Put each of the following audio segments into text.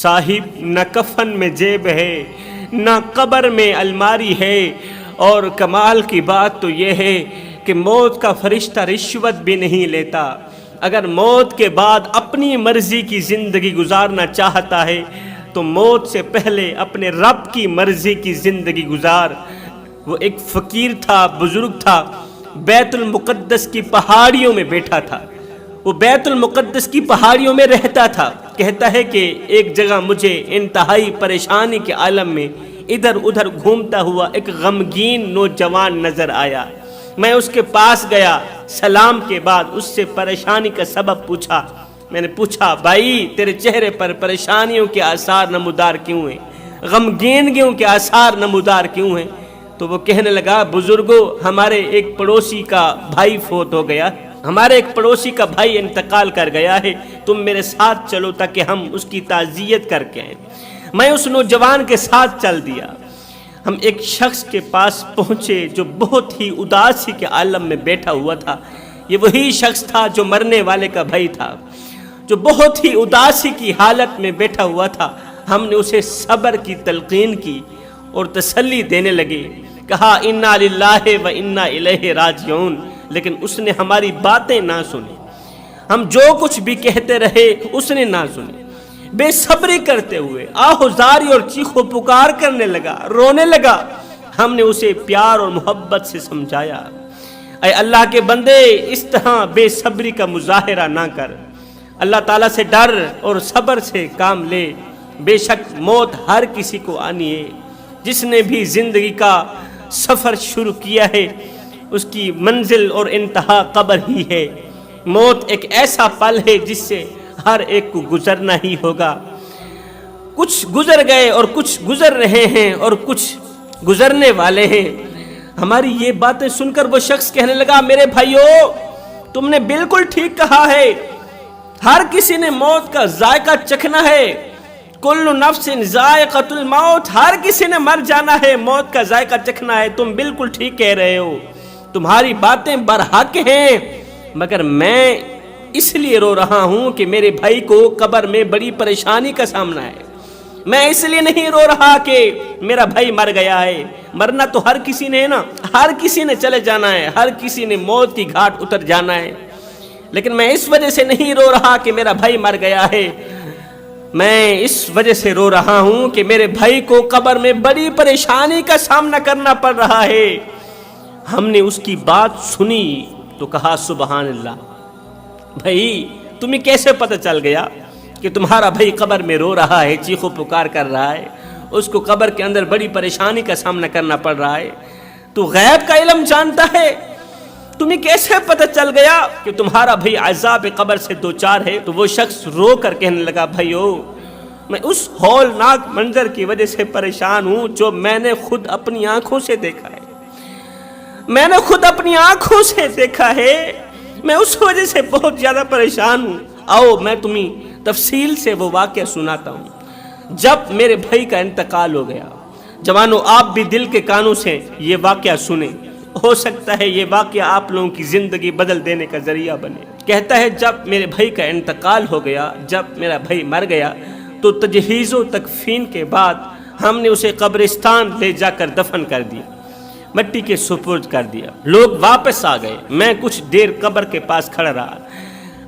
صاحب نہ کفن میں جیب ہے نہ قبر میں الماری ہے، اور کمال کی بات تو یہ ہے کہ موت کا فرشتہ رشوت بھی نہیں لیتا۔ اگر موت کے بعد اپنی مرضی کی زندگی گزارنا چاہتا ہے تو موت سے پہلے اپنے رب کی مرضی کی زندگی گزار۔ وہ ایک فقیر تھا، بزرگ تھا، بیت المقدس کی پہاڑیوں میں بیٹھا تھا، وہ بیت المقدس کی پہاڑیوں میں رہتا تھا۔ کہتا ہے کہ ایک جگہ مجھے انتہائی پریشانی کے عالم میں ادھر ادھر گھومتا ہوا ایک غمگین نوجوان نظر آیا۔ میں اس کے پاس گیا، سلام کے بعد اس سے پریشانی کا سبب پوچھا۔ میں نے پوچھا، بھائی تیرے چہرے پر پریشانیوں کے آثار نمودار کیوں ہیں، غمگینگیوں کے آثار نمودار کیوں ہیں؟ تو وہ کہنے لگا، بزرگوں ہمارے ایک پڑوسی کا بھائی فوت ہو گیا، ہمارے ایک پڑوسی کا بھائی انتقال کر گیا ہے، تم میرے ساتھ چلو تاکہ ہم اس کی تعزیت کر کے آئیں۔ میں اس نوجوان کے ساتھ چل دیا۔ ہم ایک شخص کے پاس پہنچے جو بہت ہی اداسی کے عالم میں بیٹھا ہوا تھا۔ یہ وہی شخص تھا جو مرنے والے کا بھائی تھا، جو بہت ہی اداسی کی حالت میں بیٹھا ہوا تھا۔ ہم نے اسے صبر کی تلقین کی اور تسلی دینے لگے، کہا انا للہ و انا الیہ راجعون، لیکن اس نے ہماری باتیں نہ سنی۔ ہم جو کچھ بھی کہتے رہے اس نے نہ سنی۔ بے صبری کرتے ہوئے آہوزاری اور چیخو پکار کرنے لگا، رونے لگا۔ ہم نے اسے پیار اور محبت سے سمجھایا، اے اللہ کے بندے اس طرح بے صبری کا مظاہرہ نہ کر، اللہ تعالیٰ سے ڈر اور صبر سے کام لے۔ بے شک موت ہر کسی کو آنی ہے، جس نے بھی زندگی کا سفر شروع کیا ہے اس کی منزل اور انتہا قبر ہی ہے۔ موت ایک ایسا پل ہے جس سے ہر ایک کو گزرنا ہی ہوگا۔ کچھ گزر گئے اور کچھ گزر رہے ہیں اور کچھ گزرنے والے ہیں۔ ہماری یہ باتیں سن کر وہ شخص کہنے لگا، میرے بھائیو تم نے بالکل ٹھیک کہا ہے، ہر کسی نے موت کا ذائقہ چکھنا ہے، کل نفس ذائقۃ الموت، ہر کسی نے مر جانا ہے، موت کا ذائقہ چکھنا ہے۔ تم بالکل ٹھیک کہہ رہے ہو، تمہاری باتیں برحق ہیں، مگر میں اس لیے رو رہا ہوں کہ میرے بھائی کو قبر میں بڑی پریشانی کا سامنا ہے۔ میں اس لیے نہیں رو رہا کہ میرا بھائی مر گیا ہے، مرنا تو ہر کسی نے ہے نا، ہر کسی نے چلے جانا ہے، ہر کسی نے موت کی گھاٹ اتر جانا ہے، لیکن میں اس وجہ سے نہیں رو رہا کہ میرا بھائی مر گیا ہے، میں اس وجہ سے رو رہا ہوں کہ میرے بھائی کو قبر میں بڑی پریشانی کا سامنا کرنا پڑ رہا ہے۔ ہم نے اس کی بات سنی تو کہا سبحان اللہ، بھائی تمہیں کیسے پتہ چل گیا کہ تمہارا بھائی قبر میں رو رہا ہے، چیخو پکار کر رہا ہے، اس کو قبر کے اندر بڑی پریشانی کا سامنا کرنا پڑ رہا ہے، تو غیب کا علم جانتا ہے، تمہیں کیسے پتہ چل گیا کہ تمہارا بھائی عذاب قبر سے دوچار ہے؟ تو وہ شخص رو کر کہنے لگا، بھائیو میں اس ہولناک منظر کی وجہ سے پریشان ہوں جو میں نے خود اپنی آنکھوں سے دیکھا ہے، میں نے خود اپنی آنکھوں سے دیکھا ہے، میں اس وجہ سے بہت زیادہ پریشان ہوں۔ آؤ میں تمہیں تفصیل سے وہ واقعہ سناتا ہوں۔ جب میرے بھائی کا انتقال ہو گیا، جوانوں آپ بھی دل کے کانوں سے یہ واقعہ سنیں، ہو سکتا ہے یہ واقعہ آپ لوگوں کی زندگی بدل دینے کا ذریعہ بنے۔ کہتا ہے جب میرے بھائی کا انتقال ہو گیا، جب میرا بھائی مر گیا تو تجہیز و تکفین کے بعد ہم نے اسے قبرستان لے جا کر دفن کر دیا، مٹی کے سپرد کر دیا، لوگ واپس آ گئے، میں کچھ دیر قبر کے پاس کھڑا رہا،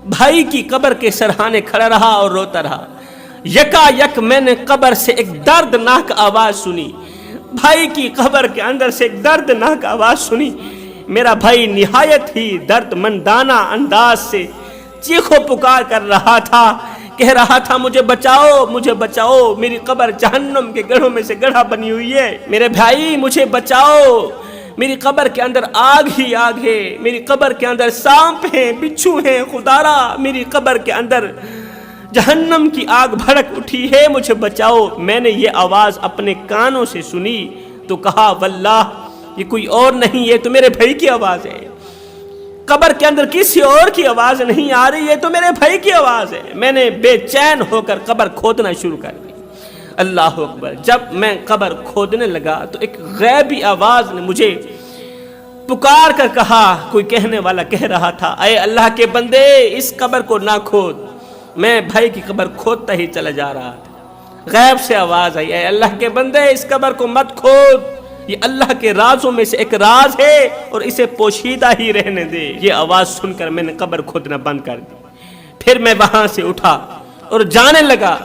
بھائی کی قبر کے سرہانے کھڑا رہا اور روتا رہا۔ یکا یک میں نے قبر سے ایک دردناک آواز سنی، بھائی کی قبر کے اندر سے ایک دردناک آواز سنی۔ میرا بھائی نہایت ہی درد مندانہ انداز سے چیخو پکار کر رہا تھا، کہہ رہا تھا مجھے بچاؤ، مجھے بچاؤ، میری قبر جہنم کے گڑھوں میں سے گڑھا بنی ہوئی ہے، میرے بھائی مجھے بچاؤ، میری قبر کے اندر آگ ہی آگ ہے، میری قبر کے اندر سانپ ہیں، بچھو ہیں، خدارا میری قبر کے اندر جہنم کی آگ بھڑک اٹھی ہے، مجھے بچاؤ۔ میں نے یہ آواز اپنے کانوں سے سنی تو کہا واللہ یہ کوئی اور نہیں، یہ تو میرے بھائی کی آواز ہے، قبر کے اندر کسی اور کی آواز نہیں آ رہی ہے، تو میرے بھائی کی آواز ہے۔ میں نے بے چین ہو کر قبر کھودنا شروع کر دی۔ اللہ اکبر، جب میں قبر کھودنے لگا تو ایک غیبی آواز نے مجھے پکار کر کہا، کوئی کہنے والا کہہ رہا تھا، اے اللہ کے بندے اس قبر کو نہ کھود۔ میں بھائی کی قبر کھودتا ہی چلا جا رہا تھا، غیب سے آواز آئی، اے اللہ کے بندے اس قبر کو مت کھود، یہ اللہ کے رازوں میں سے ایک راز ہے اور اسے پوشیدہ ہی رہنے دے۔ یہ آواز سن کر میں نے قبر کھودنا بند کر دی۔ پھر میں وہاں سے اٹھا اور جانے لگا،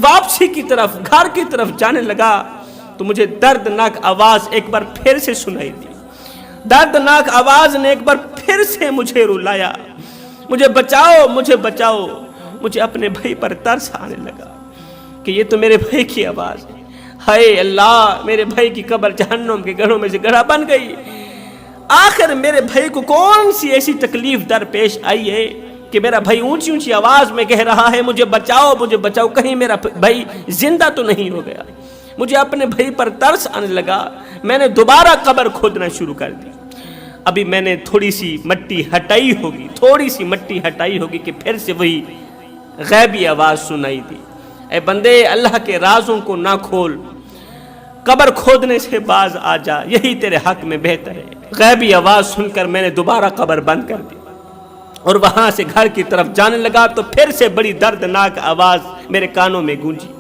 واپسی کی طرف، گھر کی طرف جانے لگا تو مجھے دردناک آواز ایک بار پھر سے سنائی دی۔ دردناک آواز نے ایک بار پھر سے مجھے رلایا، مجھے بچاؤ، مجھے بچاؤ۔ مجھے اپنے بھائی پر ترس آنے لگا کہ یہ تو میرے بھائی کی آواز ہے۔ ہائے اللہ، میرے بھائی کی قبر جہنم کے گڑھوں میں سے گڑھا بن گئی۔ آخر میرے بھائی کو کون سی ایسی تکلیف درپیش آئی ہے کہ میرا بھائی اونچی اونچی آواز میں کہہ رہا ہے مجھے بچاؤ، مجھے بچاؤ، کہیں میرا بھائی زندہ تو نہیں ہو گیا۔ مجھے اپنے بھائی پر ترس آنے لگا، میں نے دوبارہ قبر کھودنا شروع کر دی۔ ابھی میں نے تھوڑی سی مٹی ہٹائی ہوگی کہ پھر سے وہی غیبی آواز سنائی دی، اے بندے اللہ کے رازوں کو نہ کھول، قبر کھودنے سے باز آ جا، یہی تیرے حق میں بہتر ہے۔ غیبی آواز سن کر میں نے دوبارہ قبر بند کر دی اور وہاں سے گھر کی طرف جانے لگا تو پھر سے بڑی دردناک آواز میرے کانوں میں گونجی۔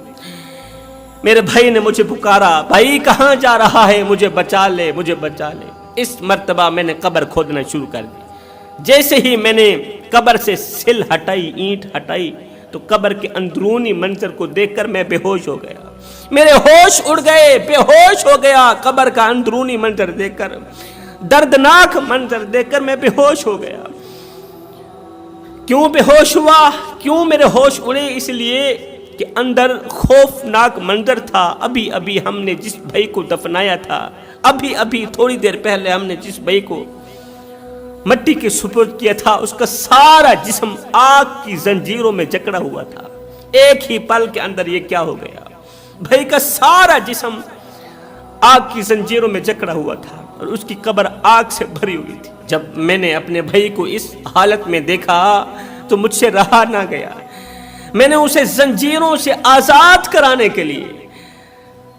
میرے بھائی نے مجھے پکارا، بھائی کہاں جا رہا ہے، مجھے بچا لے، مجھے بچا لے۔ اس مرتبہ میں نے قبر کھودنا شروع کر دی۔ جیسے ہی میں نے قبر سے سل ہٹائی، اینٹ ہٹائی، تو قبر کے اندرونی منظر کو دیکھ کر میں بے ہوش ہو گیا، میرے ہوش اڑ گئے، بے ہوش ہو گیا۔ قبر کا اندرونی منظر دیکھ کر، دردناک منظر دیکھ کر میں بے ہوش ہو گیا۔ کیوں بے ہوش ہوا، کیوں میرے ہوش اڑے؟ اس لیے کہ اندر خوفناک منظر تھا۔ ابھی ابھی ہم نے جس بھائی کو دفنایا تھا، ابھی تھوڑی دیر پہلے ہم نے جس بھائی کو مٹی کے سپرد کیا تھا، اس کا سارا جسم آگ کی زنجیروں میں جکڑا ہوا تھا۔ ایک ہی پل کے اندر یہ کیا ہو گیا، بھائی کا سارا جسم آگ کی زنجیروں میں جکڑا ہوا تھا اور اس کی قبر آگ سے بھری ہوئی تھی۔ جب میں نے اپنے بھائی کو اس حالت میں دیکھا تو مجھ سے رہا نہ گیا۔ میں نے اسے زنجیروں سے آزاد کرانے کے لیے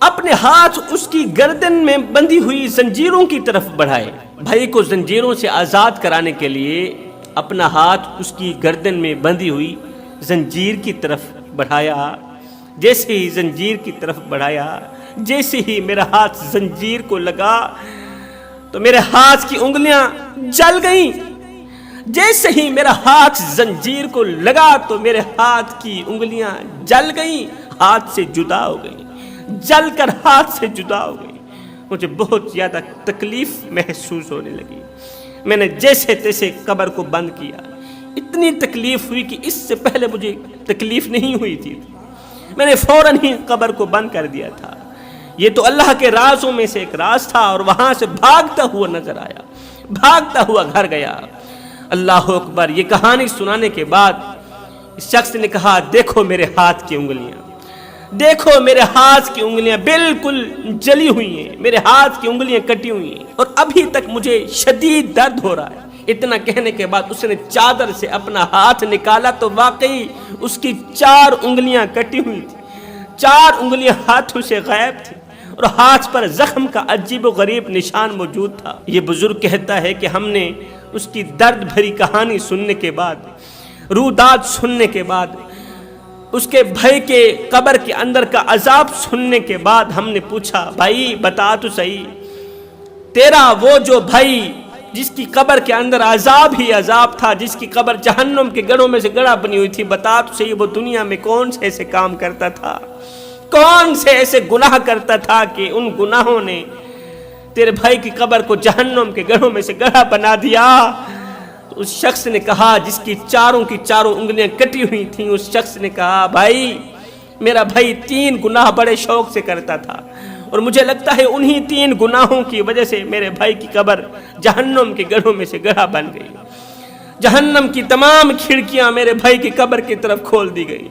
اپنے ہاتھ اس کی گردن میں بندھی ہوئی زنجیروں کی طرف بڑھائے۔ بھائی کو زنجیروں سے آزاد کرانے کے لیے اپنا ہاتھ اس کی گردن میں بندھی ہوئی زنجیر کی طرف بڑھایا۔ جیسے ہی زنجیر کی طرف بڑھایا، جیسے ہی میرا ہاتھ زنجیر کو لگا تو میرے ہاتھ کی انگلیاں جل گئیں۔ جیسے ہی میرا ہاتھ زنجیر کو لگا تو میرے ہاتھ کی انگلیاں جل گئیں، ہاتھ سے جدا ہو گئیں، جل کر ہاتھ سے جدا ہو گئی۔ مجھے بہت زیادہ تکلیف محسوس ہونے لگی۔ میں نے جیسے تیسے قبر کو بند کیا۔ اتنی تکلیف ہوئی کہ اس سے پہلے مجھے تکلیف نہیں ہوئی تھی۔ میں نے فوراً ہی قبر کو بند کر دیا تھا۔ یہ تو اللہ کے رازوں میں سے ایک راز تھا، اور وہاں سے بھاگتا ہوا نظر آیا، بھاگتا ہوا گھر گیا۔ اللہ اکبر! یہ کہانی سنانے کے بعد اس شخص نے کہا، دیکھو میرے ہاتھ کی انگلیاں، دیکھو میرے ہاتھ کی انگلیاں بالکل جلی ہوئی ہیں، میرے ہاتھ کی انگلیاں کٹی ہوئی ہیں اور ابھی تک مجھے شدید درد ہو رہا ہے۔ اتنا کہنے کے بعد اس نے چادر سے اپنا ہاتھ نکالا تو واقعی اس کی 4 انگلیاں کٹی ہوئی تھی، 4 انگلیاں ہاتھوں سے غائب تھی اور ہاتھ پر زخم کا عجیب و غریب نشان موجود تھا۔ یہ بزرگ کہتا ہے کہ ہم نے اس کی درد بھری کہانی سننے کے بعد، روداد سننے کے بعد، اس کے بھائی کے قبر کے اندر کا عذاب سننے کے بعد ہم نے پوچھا، بھائی بتا تو صحیح، تیرا وہ جو بھائی جس کی قبر کے اندر عذاب ہی عذاب تھا، جس کی قبر جہنم کے گڑھوں میں سے گڑھا بنی ہوئی تھی، بتا تو صحیح وہ دنیا میں کون سے ایسے کام کرتا تھا، کون سے ایسے گناہ کرتا تھا کہ ان گناہوں نے تیرے بھائی کی قبر کو جہنم کے گڑھوں میں سے گڑھا بنا دیا؟ تو اس شخص نے کہا، جس کی چاروں انگلیاں کٹی ہوئی تھیں، اس شخص نے کہا، بھائی میرا بھائی 3 گناہ بڑے شوق سے کرتا تھا اور مجھے لگتا ہے انہی 3 گناہوں کی وجہ سے میرے بھائی کی قبر جہنم کے گڑھوں میں سے گڑھا بن گئی۔ جہنم کی تمام کھڑکیاں میرے بھائی کی قبر کی طرف کھول دی گئی۔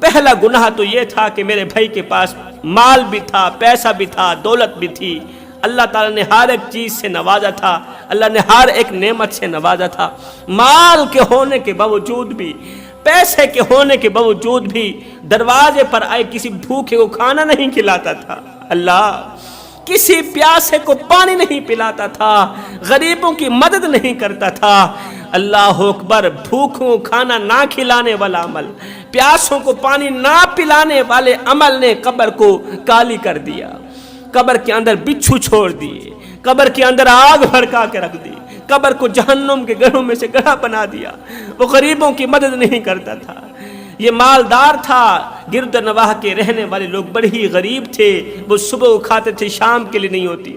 پہلا گناہ تو یہ تھا کہ میرے بھائی کے پاس مال بھی تھا، پیسہ بھی تھا، دولت بھی تھی، اللہ تعالیٰ نے ہر ایک چیز سے نوازا تھا، اللہ نے ہر ایک نعمت سے نوازا تھا، مال کے ہونے کے باوجود بھی، پیسے کے ہونے کے باوجود بھی دروازے پر آئے کسی بھوکے کو کھانا نہیں کھلاتا تھا، اللہ کسی پیاسے کو پانی نہیں پلاتا تھا، غریبوں کی مدد نہیں کرتا تھا، اللہ اکبر، بھوکوں کھانا نہ کھلانے والا عمل، پیاسوں کو پانی نہ پلانے والے عمل نے قبر کو کالی کر دیا، قبر کے اندر بچھو چھوڑ دیے، قبر کے اندر آگ بھڑکا کے رکھ دی، قبر کو جہنم کے گڑھوں میں سے گڑھا بنا دیا۔ وہ غریبوں کی مدد نہیں کرتا تھا، یہ مالدار تھا، گرد نواح کے رہنے والے لوگ بڑے ہی غریب تھے، وہ صبح کو کھاتے تھے شام کے لیے نہیں ہوتی،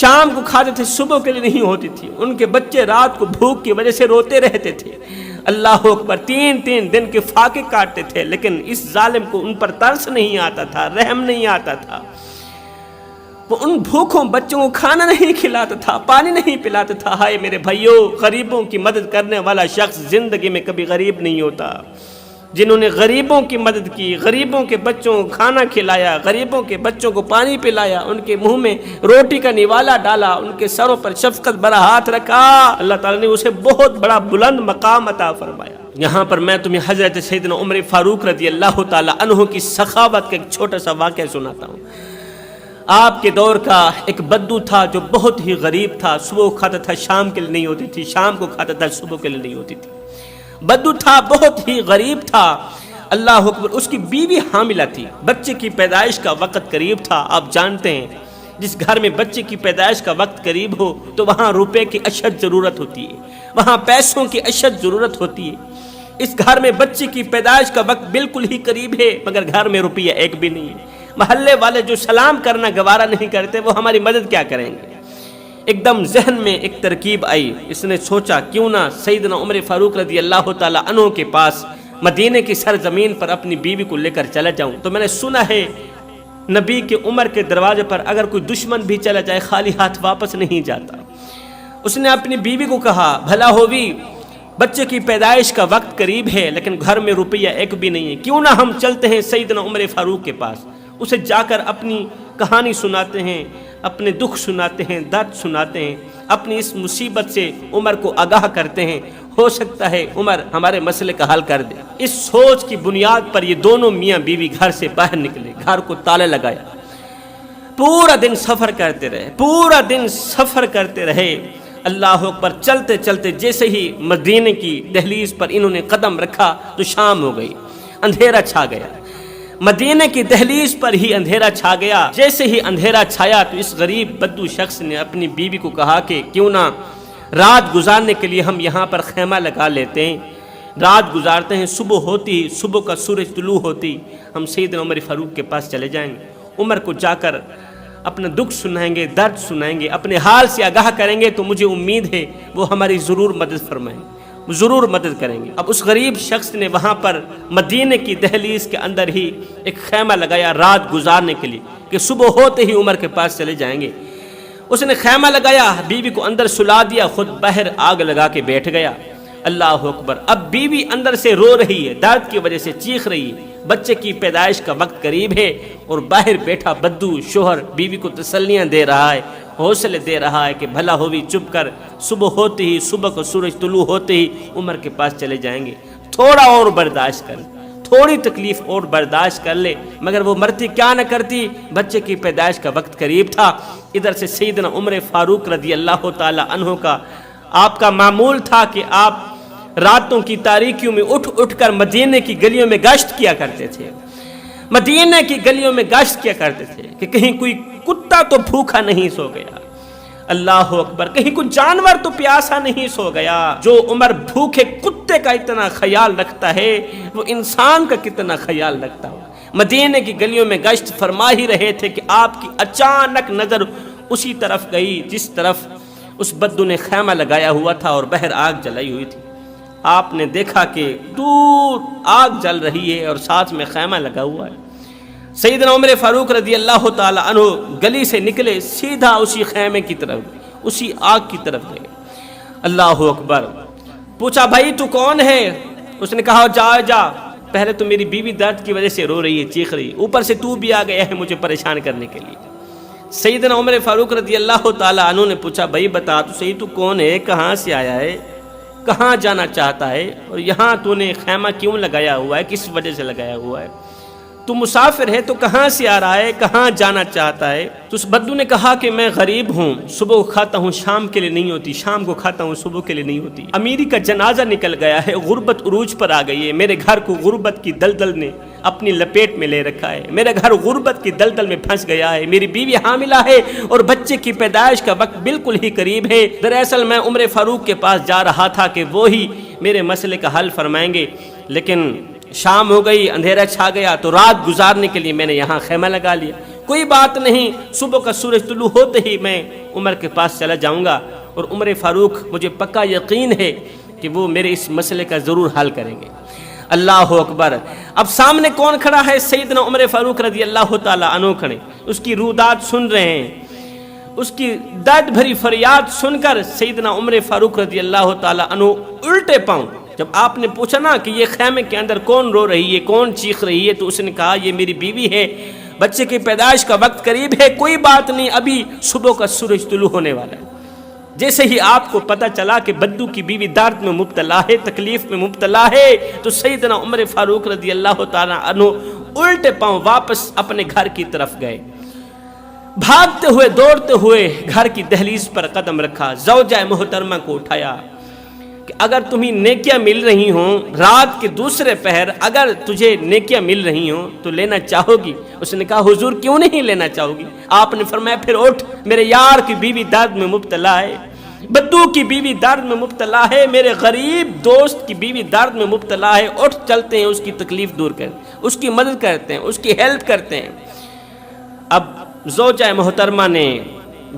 شام کو کھاتے تھے صبح کے لیے نہیں ہوتی تھی، ان کے بچے رات کو بھوک کی وجہ سے روتے رہتے تھے۔ اللہ اکبر، 3 دن کے فاقے کاٹتے تھے، لیکن اس ظالم کو ان پر ترس نہیں آتا تھا، رحم نہیں آتا تھا۔ وہ ان بھوکوں بچوں کو کھانا نہیں کھلاتا تھا، پانی نہیں پلاتا تھا۔ ہائے میرے بھائیوں، غریبوں کی مدد کرنے والا شخص زندگی میں کبھی غریب نہیں ہوتا۔ جنہوں نے غریبوں کی مدد کی، غریبوں کے بچوں کو کھانا کھلایا، غریبوں کے بچوں کو پانی پلایا، ان کے منہ میں روٹی کا نوالا ڈالا، ان کے سروں پر شفقت بھرا ہاتھ رکھا، اللہ تعالیٰ نے اسے بہت بڑا بلند مقام عطا فرمایا۔ یہاں پر میں تمہیں حضرت سیدنا عمر فاروق رضی اللہ تعالیٰ عنہ کی سخاوت کا ایک چھوٹا سا واقعہ سناتا ہوں۔ آپ کے دور کا ایک بدو تھا جو بہت ہی غریب تھا، صبح کو کھاتا تھا شام کے لیے نہیں ہوتی تھی، شام کو کھاتا تھا صبح کے لیے نہیں ہوتی تھی، بدو تھا، بہت ہی غریب تھا۔ اللہ اکبر، اس کی بیوی حاملہ تھی، بچے کی پیدائش کا وقت قریب تھا۔ آپ جانتے ہیں جس گھر میں بچے کی پیدائش کا وقت قریب ہو تو وہاں روپے کی اشد ضرورت ہوتی ہے، وہاں پیسوں کی اشد ضرورت ہوتی ہے۔ اس گھر میں بچے کی پیدائش کا وقت بالکل ہی قریب ہے، مگر گھر میں روپیہ ایک بھی نہیں ہے۔ محلے والے جو سلام کرنا گوارا نہیں کرتے وہ ہماری مدد کیا کریں گے؟ ایک دم ذہن میں ایک ترکیب آئی، اس نے سوچا کیوں نہ سیدنا عمر فاروق رضی اللہ تعالیٰ عنہ کے پاس مدینے کی سرزمین پر اپنی بیوی کو لے کر چلا جاؤں۔ تو میں نے سنا ہے نبی کے عمر کے دروازے پر اگر کوئی دشمن بھی چلا جائے خالی ہاتھ واپس نہیں جاتا۔ اس نے اپنی بیوی کو کہا بھلا ہووی، بچے کی پیدائش کا وقت قریب ہے لیکن گھر میں روپیہ ایک بھی نہیں ہے، کیوں نہ ہم چلتے ہیں سیدنا عمر فاروق کے پاس، اسے جا کر اپنی کہانی سناتے ہیں، اپنے دکھ سناتے ہیں، درد سناتے ہیں، اپنی اس مصیبت سے عمر کو آگاہ کرتے ہیں، ہو سکتا ہے عمر ہمارے مسئلے کا حل کر دے۔ اس سوچ کی بنیاد پر یہ دونوں میاں بیوی گھر سے باہر نکلے، گھر کو تالا لگایا، پورا دن سفر کرتے رہے، پورا دن سفر کرتے رہے۔ اللہ اکبر، چلتے چلتے جیسے ہی مدینے کی دہلیز پر انہوں نے قدم رکھا تو شام ہو گئی، اندھیرا چھا گیا۔ مدینے کی دہلیز پر ہی اندھیرا چھا گیا۔ جیسے ہی اندھیرا چھایا تو اس غریب بدو شخص نے اپنی بیوی کو کہا کہ کیوں نہ رات گزارنے کے لیے ہم یہاں پر خیمہ لگا لیتے ہیں، رات گزارتے ہیں، صبح ہوتی، صبح کا سورج طلوع ہوتی ہم سیدنا عمر فاروق کے پاس چلے جائیں گے، عمر کو جا کر اپنا دکھ سنائیں گے، درد سنائیں گے، اپنے حال سے آگاہ کریں گے تو مجھے امید ہے وہ ہماری ضرور مدد فرمائیں گے، ضرور مدد کریں گے۔ اب اس غریب شخص نے وہاں پر مدینے کی دہلیز کے اندر ہی ایک خیمہ لگایا رات گزارنے کے لیے کہ صبح ہوتے ہی عمر کے پاس چلے جائیں گے۔ اس نے خیمہ لگایا، بیوی کو اندر سلا دیا، خود باہر آگ لگا کے بیٹھ گیا۔ اللہ اکبر، اب بیوی اندر سے رو رہی ہے، درد کی وجہ سے چیخ رہی ہے، بچے کی پیدائش کا وقت قریب ہے، اور باہر بیٹھا بدو شوہر بیوی کو تسلیاں دے رہا ہے، حوصلے دے رہا ہے کہ بھلا ہووی چپ کر، صبح ہوتے ہی، صبح کو سورج طلوع ہوتے ہی عمر کے پاس چلے جائیں گے، تھوڑا اور برداشت کر، تھوڑی تکلیف اور برداشت کر لے۔ مگر وہ مرتی کیا نہ کرتی، بچے کی پیدائش کا وقت قریب تھا۔ ادھر سے سیدنا عمر فاروق رضی اللہ تعالی عنہ کا آپ کا معمول تھا کہ آپ راتوں کی تاریکیوں میں اٹھ اٹھ کر مدینے کی گلیوں میں گشت کیا کرتے تھے، مدینے کی گلیوں میں گشت کیا کرتے تھے کہ کہیں کوئی کتا تو بھوکا نہیں سو گیا، اللہ اکبر، کہیں کوئی جانور تو پیاسا نہیں سو گیا۔ جو عمر بھوکے کتے کا اتنا خیال رکھتا ہے وہ انسان کا کتنا خیال رکھتا ہو۔ مدینے کی گلیوں میں گشت فرما ہی رہے تھے کہ آپ کی اچانک نظر اسی طرف گئی جس طرف اس بدو نے خیمہ لگایا ہوا تھا اور باہر آگ جلائی ہوئی تھی۔ آپ نے دیکھا کہ دور آگ جل رہی ہے اور ساتھ میں خیمہ لگا ہوا ہے۔ سیدنا عمر فاروق رضی اللہ تعالی عنہ گلی سے نکلے، سیدھا اسی خیمے کی طرف، اسی آگ کی طرف گئے۔ اللہ اکبر، پوچھا بھائی تو کون ہے؟ اس نے کہا جا، پہلے تو میری بیوی درد کی وجہ سے رو رہی ہے، چیخ رہی ہے، اوپر سے تو بھی آ گیا ہے مجھے پریشان کرنے کے لیے۔ سیدنا عمر فاروق رضی اللہ تعالی عنہ نے پوچھا بھائی بتا تو صحیح، تو کون ہے، کہاں سے آیا ہے، کہاں جانا چاہتا ہے، اور یہاں تو نے خیمہ کیوں لگایا ہوا ہے، کس وجہ سے لگایا ہوا ہے، تو مسافر ہے تو کہاں سے آ رہا ہے, کہاں جانا چاہتا ہے؟ تو اس بدو نے کہا کہ میں غریب ہوں, صبح کو کھاتا ہوں شام کے لیے نہیں ہوتی, شام کو کھاتا ہوں صبح کے لیے نہیں ہوتی. امیری کا جنازہ نکل گیا ہے, غربت عروج پر آ گئی ہے, میرے گھر کو غربت کی دلدل نے اپنی لپیٹ میں لے رکھا ہے, میرا گھر غربت کی دلدل میں پھنس گیا ہے, میری بیوی حاملہ ہے اور بچے کی پیدائش کا وقت بالکل ہی قریب ہے. دراصل میں عمر فاروق کے پاس جا رہا تھا کہ وہی میرے مسئلے کا حل فرمائیں گے, لیکن شام ہو گئی, اندھیرا چھا گیا, تو رات گزارنے کے لیے میں نے یہاں خیمہ لگا لیا. کوئی بات نہیں, صبح کا سورج طلوع ہوتے ہی میں عمر کے پاس چلا جاؤں گا, اور عمر فاروق مجھے پکا یقین ہے کہ وہ میرے اس مسئلے کا ضرور حل کریں گے. اللہ اکبر. اب سامنے کون کھڑا ہے؟ سیدنا عمر فاروق رضی اللہ تعالی عنہ کھڑے, اس کی رودات سن رہے ہیں. اس کی درد بھری فریاد سن کر سیدنا عمر فاروق رضی اللہ تعالی عنہ الٹے پاؤں. جب آپ نے پوچھا نا کہ یہ خیمے کے اندر کون رو رہی ہے, کون چیخ رہی ہے, تو اس نے کہا یہ میری بیوی ہے, بچے کی پیدائش کا وقت قریب ہے, کوئی بات نہیں, ابھی صبح کا سورج طلوع ہونے والا ہے. جیسے ہی آپ کو پتہ چلا کہ بدو کی بیوی درد میں مبتلا ہے, تکلیف میں مبتلا ہے, تو سیدنا عمر فاروق رضی اللہ تعالی عنہ الٹے پاؤں واپس اپنے گھر کی طرف گئے. بھاگتے ہوئے دوڑتے ہوئے گھر کی دہلیز پر قدم رکھا, زوجہ محترمہ کو اٹھایا کہ اگر تمہیں نیکیاں مل رہی ہوں, رات کے دوسرے پہر اگر تجھے نیکیاں مل رہی ہوں تو لینا چاہو گی؟ اس نے کہا حضور کیوں نہیں لینا چاہو گی؟ آپ نے فرمایا پھر اٹھ, میرے یار کی بیوی درد میں مبتلا ہے, بدو کی بیوی درد میں مبتلا ہے, میرے غریب دوست کی بیوی درد میں مبتلا ہے, اٹھ چلتے ہیں اس کی تکلیف دور کریں, اس کی مدد کرتے ہیں, اس کی ہیلپ کرتے ہیں. اب زوجہ محترمہ نے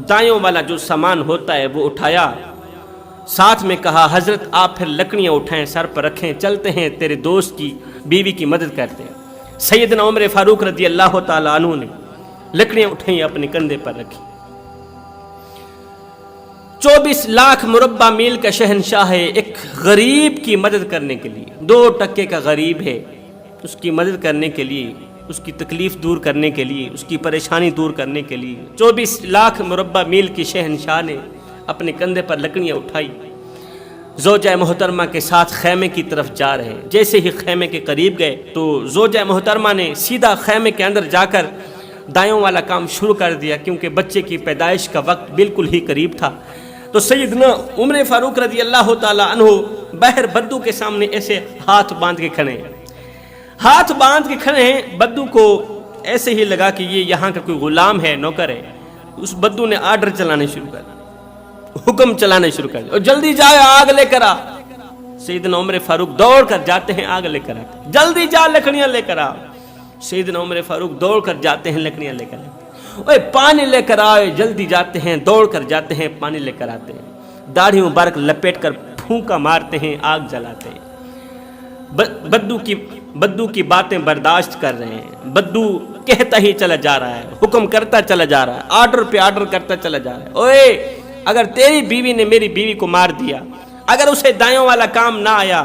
دائیوں والا جو سامان ہوتا ہے وہ اٹھایا, ساتھ میں کہا حضرت آپ پھر لکڑیاں اٹھائیں, سر پر رکھیں, چلتے ہیں تیرے دوست کی بیوی کی مدد کرتے ہیں. سیدنا عمر فاروق رضی اللہ تعالی عنہ نے لکڑیاں اٹھائیں, اپنے کندھے پر رکھی. 24 لاکھ مربع میل کا شہنشاہ ہے, ایک غریب کی مدد کرنے کے لیے, 2% کا غریب ہے, اس کی مدد کرنے کے لیے, اس کی تکلیف دور کرنے کے لیے, اس کی پریشانی دور کرنے کے لیے 24 لاکھ مربع میل کی شہنشاہ نے اپنے کندھے پر لکڑیاں اٹھائی, زوجہ محترمہ کے ساتھ خیمے کی طرف جا رہے ہیں. جیسے ہی خیمے کے قریب گئے تو زوجہ محترمہ نے سیدھا خیمے کے اندر جا کر دائیوں والا کام شروع کر دیا, کیونکہ بچے کی پیدائش کا وقت بالکل ہی قریب تھا. تو سیدنا عمر فاروق رضی اللہ تعالی عنہ بہر بدو کے سامنے ایسے ہاتھ باندھ کے کھڑے ہیں, ہاتھ باندھ کے کھڑے ہیں. بدو کو ایسے ہی لگا کہ یہ یہاں کا کوئی غلام ہے, نوکر ہے. اس بدو نے آرڈر چلانے شروع کر, حکم چلانے شروع کر دیا, اور جلدی جائے آگ لے کر آ. سیدنا عمر فاروق دوڑ کر جاتے ہیں, آگ لے کر آ, جلدی جا لکڑیاں لے کر آ. سیدنا عمر فاروق دوڑ کر جاتے ہیں, لکڑیاں لے کر آتے ہیں. اوے پانی لے کر آئے, جلدی جاتے ہیں, دوڑ کر جاتے ہیں, پانی لے کر آتے ہیں. داڑھی مبارک لپیٹ کر پھونکا مارتے ہیں, آگ جلاتے ہیں. بدو کی باتیں برداشت کر رہے ہیں. بدو کہتا ہی چلا جا رہا ہے, حکم کرتا چلا جا رہا ہے, آرڈر پہ آرڈر کرتا چلا جا رہا ہے. اوے اگر تیری بیوی نے میری بیوی کو مار دیا, اگر اسے دائیوں والا کام نہ آیا,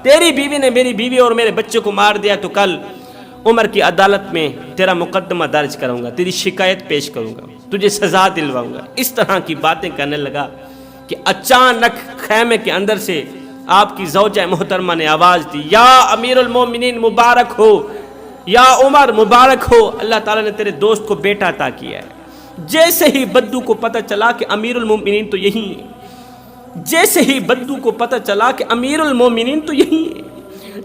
تیری بیوی نے میری بیوی اور میرے بچے کو مار دیا, تو کل عمر کی عدالت میں تیرا مقدمہ درج کروں گا, تیری شکایت پیش کروں گا, تجھے سزا دلواؤں گا. اس طرح کی باتیں کرنے لگا کہ اچانک خیمے کے اندر سے آپ کی زوجہ محترمہ نے آواز دی, یا امیر المومنین مبارک ہو, یا عمر مبارک ہو, اللہ تعالیٰ نے تیرے دوست کو بیٹا عطا کیا ہے. جیسے ہی بدو کو پتہ چلا کہ امیر المومنین تو یہی ہے, جیسے ہی بدو کو پتہ چلا کہ امیر المومنین تو یہی ہے,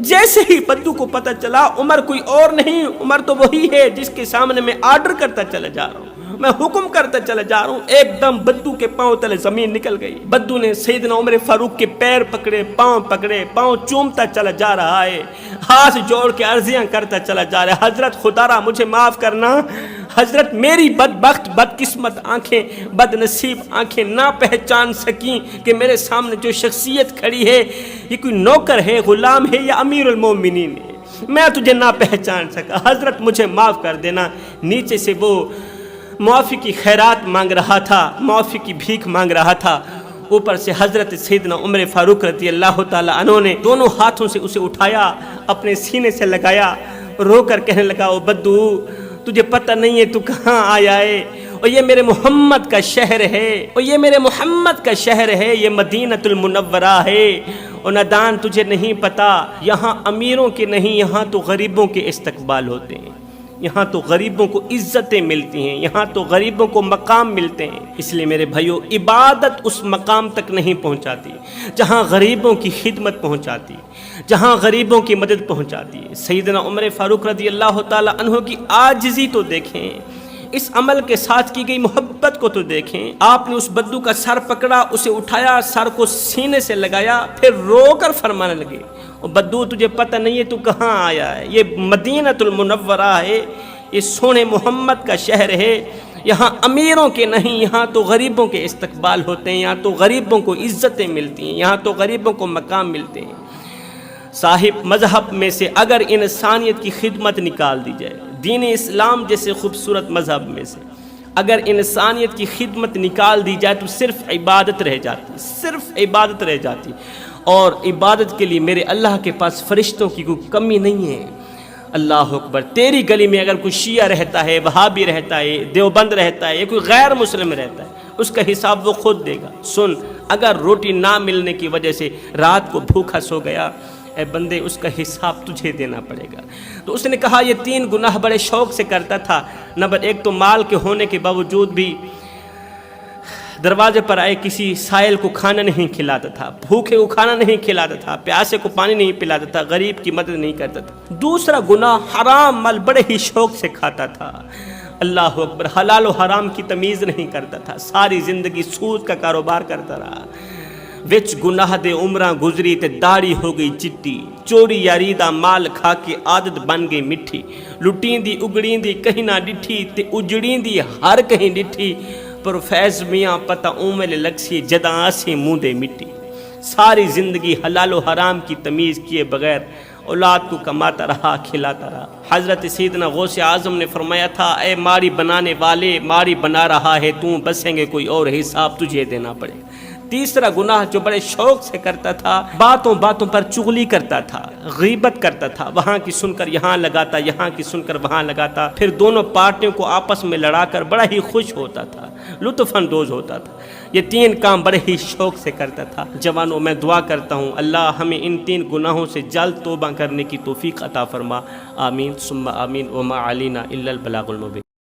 جیسے ہی بدو کو پتہ چلا عمر کوئی اور نہیں, عمر تو وہی ہے جس کے سامنے میں آرڈر کرتا چلا جا رہا ہوں, میں حکم کرتا چلا جا رہا ہوں. ایک دم بدو کے پاؤں تلے زمین نکل گئی. بدو نے سیدنا عمر فاروق کے پیر پکڑے, پاؤں چومتا چلا جا رہا ہے, ہاتھ جوڑ کے عرضیاں کرتا چلا جا رہا ہے, حضرت خدا را مجھے معاف کرنا, حضرت میری بدبخت بدقسمت آنکھیں, بد نصیب آنکھیں نہ پہچان سکیں کہ میرے سامنے جو شخصیت کھڑی ہے یہ کوئی نوکر ہے, غلام ہے, یا امیر المومنین ہے, میں تجھے نہ پہچان سکا, حضرت مجھے معاف کر دینا. نیچے سے وہ معافی کی خیرات مانگ رہا تھا, معافی کی بھیک مانگ رہا تھا. اوپر سے حضرت سیدنا عمر فاروق رضی اللہ تعالی عنہ نے دونوں ہاتھوں سے اسے اٹھایا, اپنے سینے سے لگایا, رو کر کہنے لگا, او بدو تجھے پتہ نہیں ہے تو کہاں آیا ہے, اور یہ میرے محمد کا شہر ہے, اور یہ میرے محمد کا شہر ہے, یہ مدینۃ المنورہ ہے, اور نادان تجھے نہیں پتا, یہاں امیروں کے نہیں, یہاں تو غریبوں کے استقبال ہوتے ہیں. یہاں تو غریبوں کو عزتیں ملتی ہیں، یہاں تو غریبوں کو مقام ملتے ہیں۔ اس لیے میرے بھائیو، عبادت اس مقام تک نہیں پہنچاتی جہاں غریبوں کی خدمت پہنچاتی، جہاں غریبوں کی مدد پہنچاتی ہے۔ سیدنا عمر فاروق رضی اللہ تعالی عنہ کی عاجزی تو دیکھیں، اس عمل کے ساتھ کی گئی محبت کو تو دیکھیں۔ آپ نے اس بدو کا سر پکڑا، اسے اٹھایا، سر کو سینے سے لگایا، پھر رو کر فرمانے لگے، بدو تجھے پتہ نہیں ہے تو کہاں آیا ہے؟ یہ مدینہ المنورہ ہے، یہ سونے محمد کا شہر ہے، یہاں امیروں کے نہیں، یہاں تو غریبوں کے استقبال ہوتے ہیں، یہاں تو غریبوں کو عزتیں ملتی ہیں، یہاں تو غریبوں کو مقام ملتے ہیں۔ صاحب مذہب میں سے اگر انسانیت کی خدمت نکال دی جائے، دین اسلام جیسے خوبصورت مذہب میں سے اگر انسانیت کی خدمت نکال دی جائے تو صرف عبادت رہ جاتی، صرف عبادت رہ جاتی۔ اور عبادت کے لیے میرے اللہ کے پاس فرشتوں کی کوئی کمی نہیں ہے۔ اللہ اکبر، تیری گلی میں اگر کوئی شیعہ رہتا ہے، وہابی رہتا ہے، دیوبند رہتا ہے، یا کوئی غیر مسلم رہتا ہے، اس کا حساب وہ خود دے گا۔ سن، اگر روٹی نہ ملنے کی وجہ سے رات کو بھوکا سو گیا، اے بندے اس کا حساب تجھے دینا پڑے گا۔ تو اس نے کہا یہ 3 گناہ بڑے شوق سے کرتا تھا۔ نمبر 1 تو مال کے ہونے کے باوجود بھی دروازے پر آئے کسی سائل کو کھانا نہیں کھلاتا تھا، بھوکے کو کھانا نہیں کھلاتا تھا، پیاسے کو پانی نہیں پلاتا تھا، غریب کی مدد نہیں کرتا تھا۔ دوسرا گناہ، حرام مال بڑے ہی شوق سے کھاتا تھا۔ اللہ اکبر، حلال و حرام کی تمیز نہیں کرتا تھا، ساری زندگی سود کا کاروبار کرتا رہا۔ وچ گناہ دے عمراں گزری تے داڑھی ہو گئی چٹی، چوری یاریدہ مال کھا کے عادت بن گئی مٹھی، لٹین دی اگڑین دی کہیں نہ ڈٹھی تے اجڑین دی ہر کہیں ڈٹھی، پر فیض میاں پتہ اومل لگسی جداں آسی منہ دے مٹی۔ ساری زندگی حلال و حرام کی تمیز کیے بغیر اولاد کو کماتا رہا، کھلاتا رہا۔ حضرت سیدنا غوث اعظم نے فرمایا تھا، اے ماڑی بنانے والے، ماڑی بنا رہا ہے تو، بسیں گے کوئی اور حساب تجھے دینا پڑے۔ تیسرا گناہ جو بڑے شوق سے کرتا تھا، باتوں باتوں پر چغلی کرتا تھا، غیبت کرتا تھا، وہاں کی سن کر یہاں لگاتا، یہاں کی سن کر وہاں لگاتا، پھر دونوں پارٹیوں کو آپس میں لڑا کر بڑا ہی خوش ہوتا تھا، لطف اندوز ہوتا تھا۔ یہ 3 کام بڑے ہی شوق سے کرتا تھا۔ جوانوں، میں دعا کرتا ہوں اللہ ہمیں ان 3 گناہوں سے جلد توبہ کرنے کی توفیق عطا فرما۔ آمین ثم آمین، وما علینا الا البلاغ المبین۔